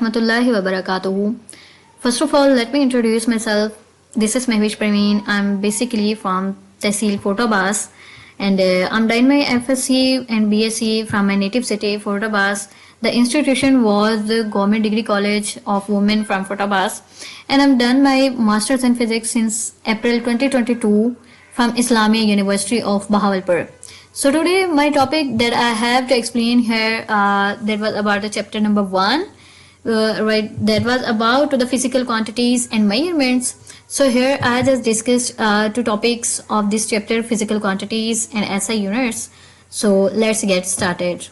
warahmatullahi wabarakatuh. First of all, let me introduce myself. This is Mehwish Praveen. I'm basically from Tehsil Photabas, and I'm doing my FSc and BSc from my native city, Photabas. The institution was the Government Degree College of Women from Photabas, and I've done my Masters in Physics since April 2022 from Islamia University of Bahawalpur. So today my topic that I have to explain here that was about the chapter number 1, right? That was about the physical quantities and measurements. So here I just discussed two topics of this chapter: physical quantities and SI units. So let's get started.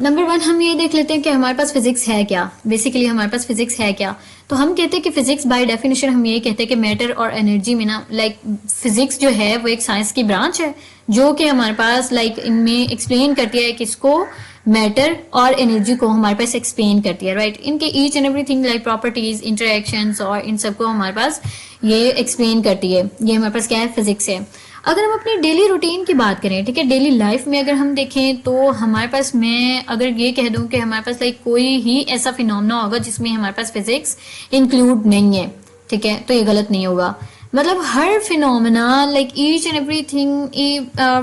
Number 1 हम ये देख लेते हैं कि हमारे पास physics है क्या. Basically हमारे पास फिजिक्स है क्या, तो हम कहते हैं कि फिजिक्स बाय डेफिनेशन हम ये कहते हैं कि मैटर और एनर्जी में ना फिजिक्स जो है वो एक साइंस की ब्रांच है जो कि हमारे पास इनमें एक्सप्लेन करती है किसको, मैटर और एनर्जी को हमारे पास एक्सप्लेन करती है, राइट. इनके each and everything properties, interactions और इन सबको हमारे पास ये एक्सप्लेन करती है. ये हमारे पास क्या है, फिजिक्स है. अगर हम अपनी डेली रूटीन की बात करें, ठीक है, डेली लाइफ में अगर हम देखें तो हमारे पास, मैं अगर ये कह दूं कि हमारे पास कोई ही ऐसा फिनोमेना होगा जिसमें हमारे पास फिजिक्स इंक्लूड नहीं है, ठीक है, तो ये गलत नहीं होगा. मतलब हर phenomena each and everything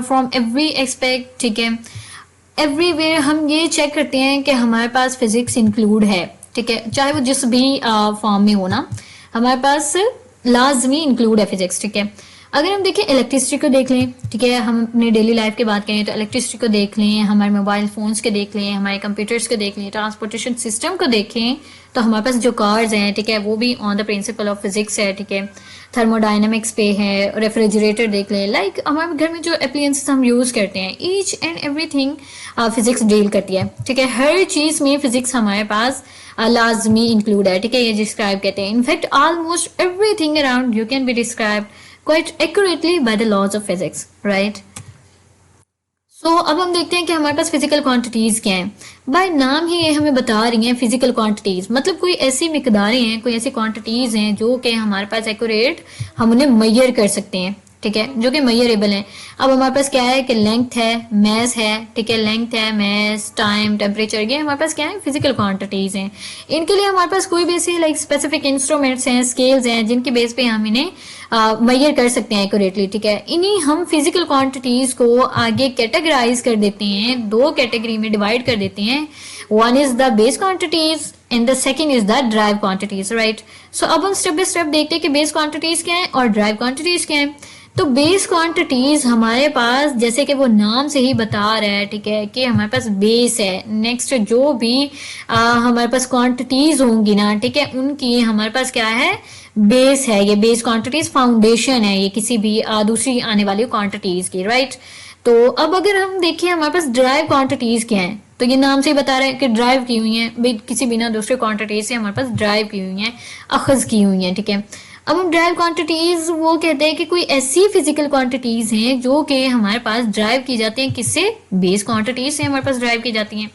from every aspect, ठीक है, एवरीवेयर हम ये चेक करते हैं कि हमारे पास फिजिक्स इंक्लूड है, ठीक है, चाहे वो जिस भी फॉर्म में हो ना, हमारे पास लाजमी इंक्लूड है फिजिक्स, ठीक है. अगर हम देखें इलेक्ट्रिसिटी को देख लें, ठीक है, हम अपनी डेली लाइफ की बात करें तो इलेक्ट्रिसिटी को देख लें, हमारे मोबाइल फोन्स के देख लें, हमारे कंप्यूटर्स को देख लें, ट्रांसपोर्टेशन सिस्टम को देखें तो हमारे पास जो कार्स हैं, ठीक है, वो भी on the principle of physics है, ठीक है. थर्मोडाइनमिक्स पे है, रेफ्रिजरेटर देख लें, हमारे घर में जो अप्लायंसेस हम यूज करते हैं, each and everything physics deal करती है, ठीक है. हर चीज में फिजिक्स हमारे पास लाजमी इंक्लूड है, ठीक है, ये डिस्क्राइब कहते हैं. In fact almost everything around you can be described quite accurately by the laws of physics, right? So अब हम देखते हैं कि हमारे पास फिजिकल क्वांटिटीज क्या हैं. बाय नाम ही ये हमें बता रही हैं फिजिकल क्वांटिटीज, मतलब कोई ऐसी मिकदारें हैं, कोई ऐसी क्वांटिटीज हैं जो कि हमारे पास एक्यूरेट हम उन्हें मेजर कर सकते हैं, ठीक है, जो कि मेजरेबल हैं. अब हमारे पास क्या है कि लेंथ है, मैस है, ठीक है, लेंथ है, मैस, टाइम, टेम्परेचर, ये हमारे पास क्या है, फिजिकल क्वांटिटीज हैं. इनके लिए हमारे पास कोई भी ऐसे स्पेसिफिक इंस्ट्रूमेंट्स हैं, स्केल्स हैं, जिनकी बेस पे हम इन्हें मेजर कर सकते हैं एक्यूरेटली, ठीक है. इन्हीं हम फिजिकल क्वांटिटीज को आगे कैटेगराइज कर देते हैं, 2 कैटेगरी में डिवाइड कर देते हैं. One is the base quantities and the second is the derived quantities, right. So अब हम स्टेप बाय स्टेप देखते हैं कि बेस क्वांटिटीज क्या है और ड्राइव क्वांटिटीज क्या है. तो बेस क्वांटिटीज हमारे पास, जैसे कि वो नाम से ही बता रहा है, ठीक है, कि हमारे पास बेस है. नेक्स्ट जो भी हमारे पास क्वांटिटीज होंगी ना, ठीक है, उनकी हमारे पास क्या है, बेस है. ये बेस क्वांटिटीज फाउंडेशन है ये किसी भी दूसरी आने वाली क्वांटिटीज की, राइट. तो अब अगर हम देखें हमारे पास ड्राइव क्वांटिटीज क्या है, तो ये नाम से ही बता रहा है कि ड्राइव की हुई है, किसी बिना दूसरे क्वांटिटीज से हमारे पास ड्राइव की हुई है, अखज की हुई है, ठीक है. अब हम ड्राइव क्वांटिटीज वो कहते हैं कि कोई ऐसी फिजिकल क्वांटिटीज हैं जो कि हमारे पास ड्राइव की जाती हैं, किससे, बेस क्वांटिटीज से हमारे पास ड्राइव की जाती हैं,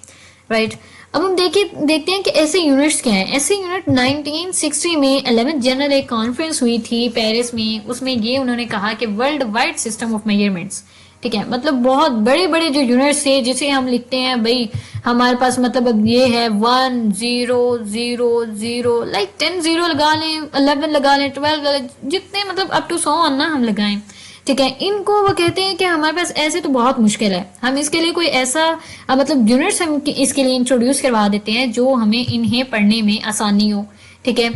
राइट. अब हम देखते हैं कि ऐसे यूनिट्स क्या हैं. ऐसे यूनिट 1960 में 11th जनरल एक कॉन्फ्रेंस हुई थी पेरिस में. उसमें ये उन्होंने कहा कि world wide system of measurements, ठीक है, मतलब बहुत बड़े बड़े जो यूनिट्स थे जिसे हम लिखते हैं भाई हमारे पास, मतलब अब ये है 1 0 0 0, 10 0 लगा लें, 11 लगा लें, 12 लगा लें, जितने मतलब अप टू 100 ना हम लगाएं, ठीक है. इनको वो कहते हैं कि हमारे पास ऐसे तो बहुत मुश्किल है, हम इसके लिए कोई ऐसा मतलब यूनिट्स हम इसके लिए इंट्रोड्यूस करवा देते हैं जो हमें इन्हें पढ़ने में आसानी हो, ठीक है.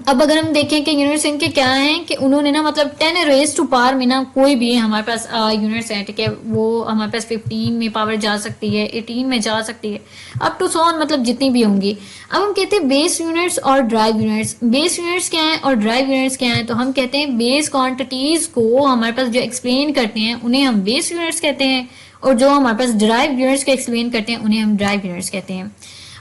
अब अगर हम देखें कि यूनिट्स इनके क्या हैं कि उन्होंने ना मतलब 10 रेज टू पावर में ना कोई भी हमारे पास यूनिट्स हैं, ठीक है, वो हमारे पास 15 में पावर जा सकती है, 18 में जा सकती है, अप टू 100 मतलब जितनी भी होंगी. अब हम कहते हैं बेस यूनिट्स और ड्राइव यूनिट्स. बेस यूनिट्स क्या है और ड्राइव यूनिट्स क्या है, तो हम कहते हैं बेस क्वांटिटीज को हमारे पास जो एक्सप्लेन करते हैं उन्हें हम बेस यूनिट्स कहते हैं, और जो हमारे पास ड्राइव यूनिट्स को एक्सप्लेन करते हैं उन्हें हम ड्राइव यूनिट्स कहते हैं.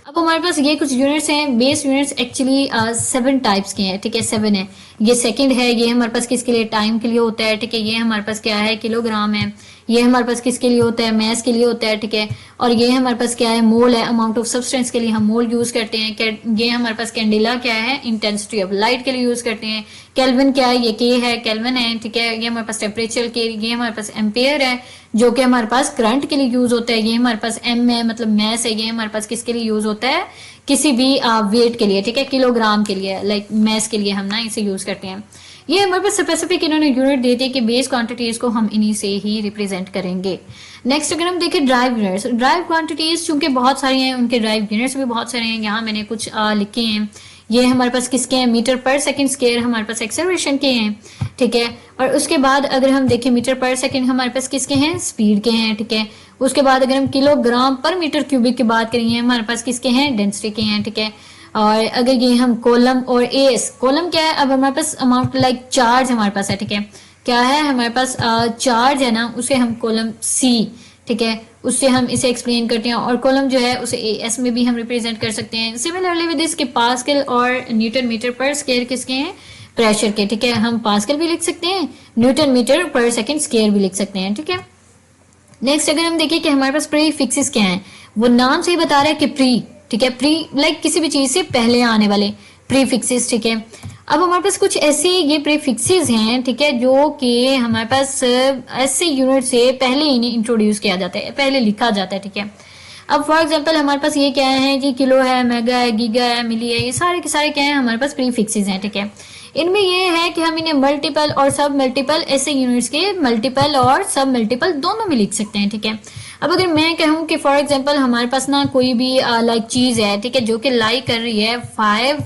अब हमारे पास ये कुछ यूनिट्स हैं. बेस यूनिट्स एक्चुअली 7 टाइप्स के हैं, ठीक है, 7 है. ये सेकंड है, ये हमारे पास किसके लिए, टाइम के लिए होता है, ठीक है. ये हमारे पास क्या है, किलोग्राम है. ये हमारे पास किसके लिए होता है, मैस के लिए होता है, ठीक है। और ये हमारे पास क्या है, मोल है, अमाउंट ऑफ सब्सटेंस के लिए हम मोल यूज करते हैं। ये हमारे पास कैंडिला क्या है, इंटेंसिटी ऑफ लाइट के लिए यूज करते हैं। केल्विन क्या है, ये के है, केल्विन है, ठीक है। ये हमारे पास टेम्परेचर के, ये हमारे पास एम्पेयर है जो कि हमारे पास करंट के लिए यूज होता है। ये हमारे पास एम है, मतलब मैस है, ये हमारे पास किसके लिए यूज होता है, किसी भी वेट के लिए, ठीक है, किलोग्राम के लिए, लाइक मैस के लिए हम ना इसे यूज करते हैं। ये हमारे पास स्पेसिफिक इन्होंने यूनिट दे दी कि बेस क्वांटिटीज को हम इन्हीं से ही रिप्रेजेंट करेंगे। नेक्स्ट अगर हम देखें ड्राइव यूनिट्स, ड्राइव क्वांटिटीज चूंकि बहुत सारी हैं, उनके ड्राइव यूनिट्स भी बहुत सारे हैं। यहाँ मैंने कुछ लिखे हैं। ये हमारे पास किसके हैं, मीटर पर सेकंड स्क्वायर हमारे पास एक्सेलरेशन के हैं, ठीक है। और उसके बाद अगर हम देखें मीटर पर सेकंड हमारे पास किसके हैं, स्पीड के हैं, ठीक है। उसके बाद अगर हम किलोग्राम पर मीटर क्यूबिक की बात करेंगे हमारे पास किसके हैं, डेंसिटी के हैं, ठीक है। और अगर ये हम कोलम और एस, कोलम क्या है, अब हमारे पास अमाउंट लाइक चार्ज हमारे पास है, ठीक है। क्या है हमारे पास, चार्ज है ना, उसे हम कोलम सी, ठीक है, उससे हम इसे एक्सप्लेन करते हैं। और कॉलम जो है उसे एस में भी हम रिप्रेजेंट कर सकते हैं। सिमिलरली विद दिस के पास्कल और न्यूटन मीटर पर स्क्वायर किसके हैं, प्रेशर के, ठीक है। हम पास्कल भी लिख सकते हैं, न्यूटन मीटर पर सेकंड स्क्वायर भी लिख सकते हैं, ठीक है। नेक्स्ट अगर हम देखें कि हमारे पास प्री फिक्सेस क्या है, वो नाम से ही बता रहा है कि प्री, ठीक है, प्री लाइक किसी भी चीज से पहले आने वाले प्री फिक्सेस, ठीक है। अब हमारे पास कुछ ऐसे ये प्रीफिक्सेस हैं, ठीक है, जो कि हमारे पास ऐसे यूनिट से पहले इन्हें इंट्रोड्यूस किया जाता है, पहले लिखा जाता है, ठीक है। अब फॉर एग्जांपल हमारे पास ये क्या है जी, किलो है, मेगा है, गीगा है, मिली है, ये सारे के सारे क्या है हमारे पास प्रीफिक्सेस हैं, ठीक है। इनमें ये है कि हम इन्हें मल्टीपल और सब मल्टीपल ऐसे यूनिट्स के मल्टीपल और सब मल्टीपल दोनों में लिख सकते हैं, ठीक है। अब अगर मैं कहूँ कि फॉर एग्जांपल हमारे पास ना कोई भी लाइक चीज है, ठीक है, जो कि लाई कर रही है 5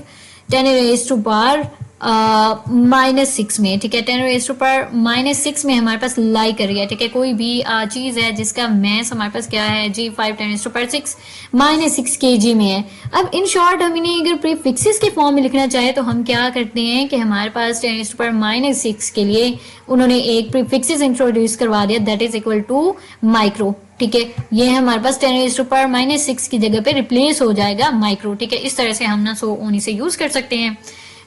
-6 में, ठीक है, 10⁻⁻6 में हमारे पास लाई कर रही है, ठीक है। कोई भी चीज है जिसका मैस हमारे पास क्या है जी, 5 10⁻6 kg में है। अब इन शॉर्ट हम इन्हें अगर प्रीफिक्सेस के फॉर्म में लिखना चाहे तो हम क्या करते हैं कि हमारे पास 10⁻6 के लिए उन्होंने एक प्रीफिक्सेस इंट्रोड्यूस करवा दिया, that is equal to micro, ठीक है। ये हमारे पास 10⁻6 की जगह पे रिप्लेस हो जाएगा माइक्रो, ठीक है। इस तरह से हम ना सो ओनी से यूज कर सकते हैं।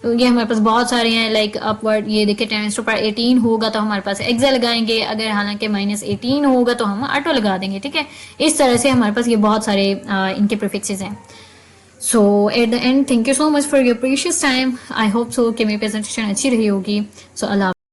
ये हमारे पास बहुत सारे हैं, लाइक अपवर्ड, ये देखिए 10⁻18 होगा तो हमारे पास एक्सा लगाएंगे, अगर हालांकि -18 होगा तो हम ऑटो लगा देंगे, ठीक है। इस तरह से हमारे पास ये बहुत सारे इनके प्रीफिक्सेस हैं। So at the end thank you so much for your precious time. I hope so कि मेरी प्रेजेंटेशन अच्छी रही होगी। सो अल्लाह।